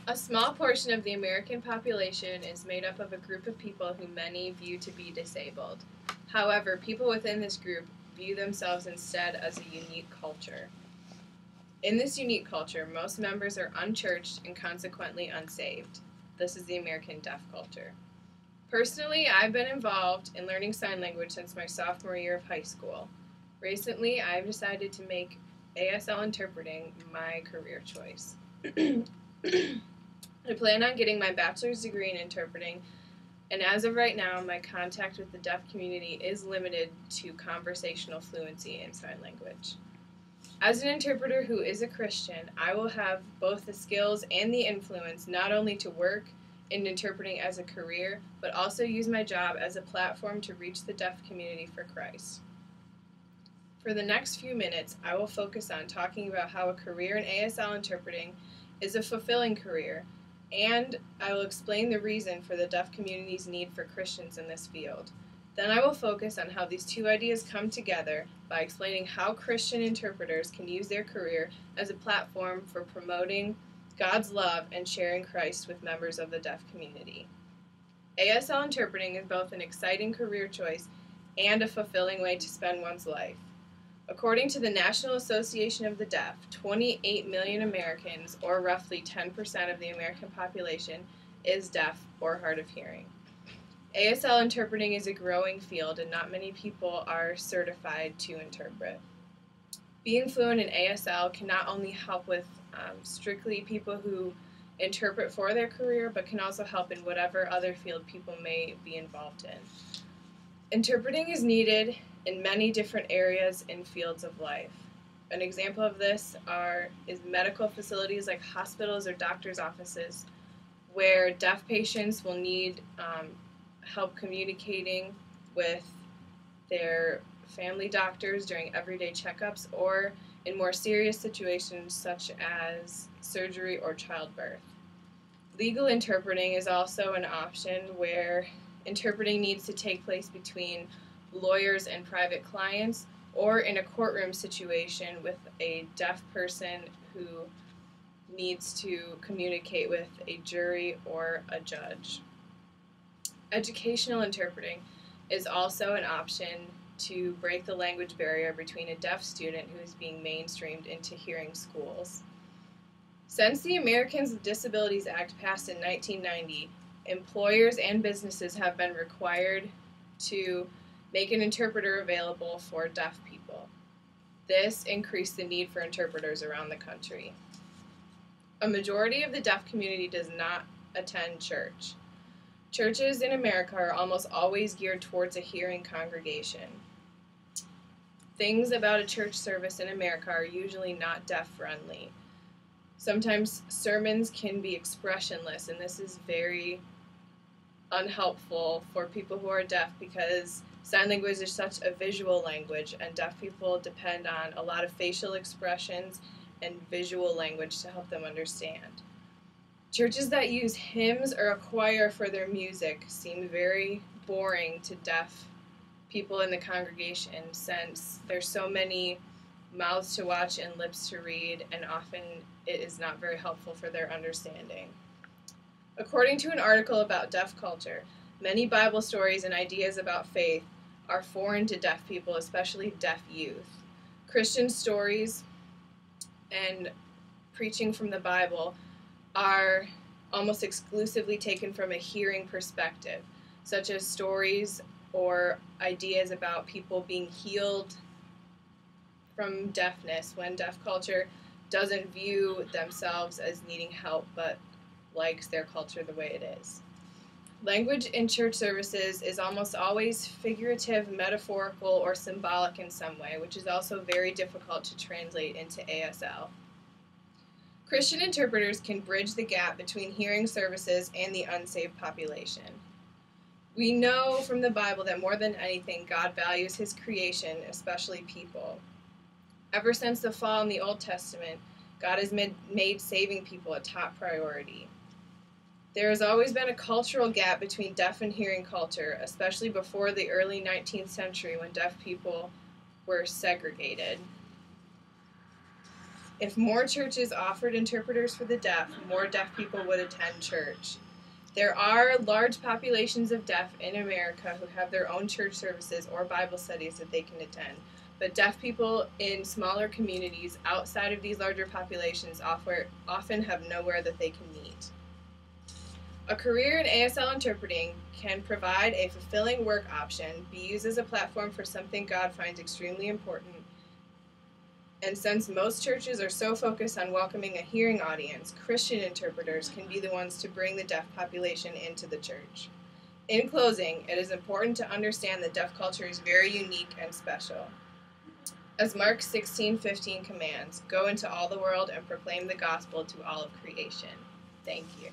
A small portion of the American population is made up of a group of people who many view to be disabled. However, people within this group view themselves instead as a unique culture. In this unique culture, most members are unchurched and consequently unsaved. This is the American deaf culture. Personally, I've been involved in learning sign language since my sophomore year of high school. Recently, I've decided to make ASL interpreting my career choice. I plan on getting my bachelor's degree in interpreting, and as of right now, my contact with the deaf community is limited to conversational fluency in sign language. As an interpreter who is a Christian, I will have both the skills and the influence not only to work in interpreting as a career, but also use my job as a platform to reach the deaf community for Christ. For the next few minutes, I will focus on talking about how a career in ASL interpreting is a fulfilling career, and I will explain the reason for the deaf community's need for Christians in this field. Then I will focus on how these two ideas come together by explaining how Christian interpreters can use their career as a platform for promoting God's love and sharing Christ with members of the deaf community. ASL interpreting is both an exciting career choice and a fulfilling way to spend one's life. According to the National Association of the Deaf, 28 million Americans, or roughly 10% of the American population, is deaf or hard of hearing. ASL interpreting is a growing field, and not many people are certified to interpret. Being fluent in ASL can not only help with strictly people who interpret for their career, but can also help in whatever other field people may be involved in. Interpreting is needed in many different areas and fields of life. An example of this is medical facilities like hospitals or doctors' offices, where deaf patients will need help communicating with their family doctors during everyday checkups, or in more serious situations such as surgery or childbirth. Legal interpreting is also an option where interpreting needs to take place between lawyers and private clients, or in a courtroom situation with a deaf person who needs to communicate with a jury or a judge. Educational interpreting is also an option to break the language barrier between a deaf student who is being mainstreamed into hearing schools. Since the Americans with Disabilities Act passed in 1990, employers and businesses have been required to make an interpreter available for deaf people. This increased the need for interpreters around the country. A majority of the deaf community does not attend church. Churches in America are almost always geared towards a hearing congregation. Things about a church service in America are usually not deaf-friendly. Sometimes sermons can be expressionless, and this is very unhelpful for people who are deaf because sign language is such a visual language, and deaf people depend on a lot of facial expressions and visual language to help them understand. Churches that use hymns or a choir for their music seem very boring to deaf people in the congregation, since there's so many mouths to watch and lips to read, and often it is not very helpful for their understanding. According to an article about deaf culture, many Bible stories and ideas about faith are foreign to deaf people, especially deaf youth. Christian stories and preaching from the Bible are almost exclusively taken from a hearing perspective, such as stories or ideas about people being healed from deafness, when deaf culture doesn't view themselves as needing help but likes their culture the way it is. Language in church services is almost always figurative, metaphorical, or symbolic in some way, which is also very difficult to translate into ASL. Christian interpreters can bridge the gap between hearing services and the unsaved population. We know from the Bible that more than anything, God values His creation, especially people. Ever since the fall in the Old Testament, God has made saving people a top priority. There has always been a cultural gap between deaf and hearing culture, especially before the early 19th century when deaf people were segregated. If more churches offered interpreters for the deaf, more deaf people would attend church. There are large populations of deaf in America who have their own church services or Bible studies that they can attend. But deaf people in smaller communities outside of these larger populations often have nowhere that they can meet. A career in ASL interpreting can provide a fulfilling work option, be used as a platform for something God finds extremely important. And since most churches are so focused on welcoming a hearing audience, Christian interpreters can be the ones to bring the deaf population into the church. In closing, it is important to understand that deaf culture is very unique and special. As Mark 16:15 commands, go into all the world and proclaim the gospel to all of creation. Thank you.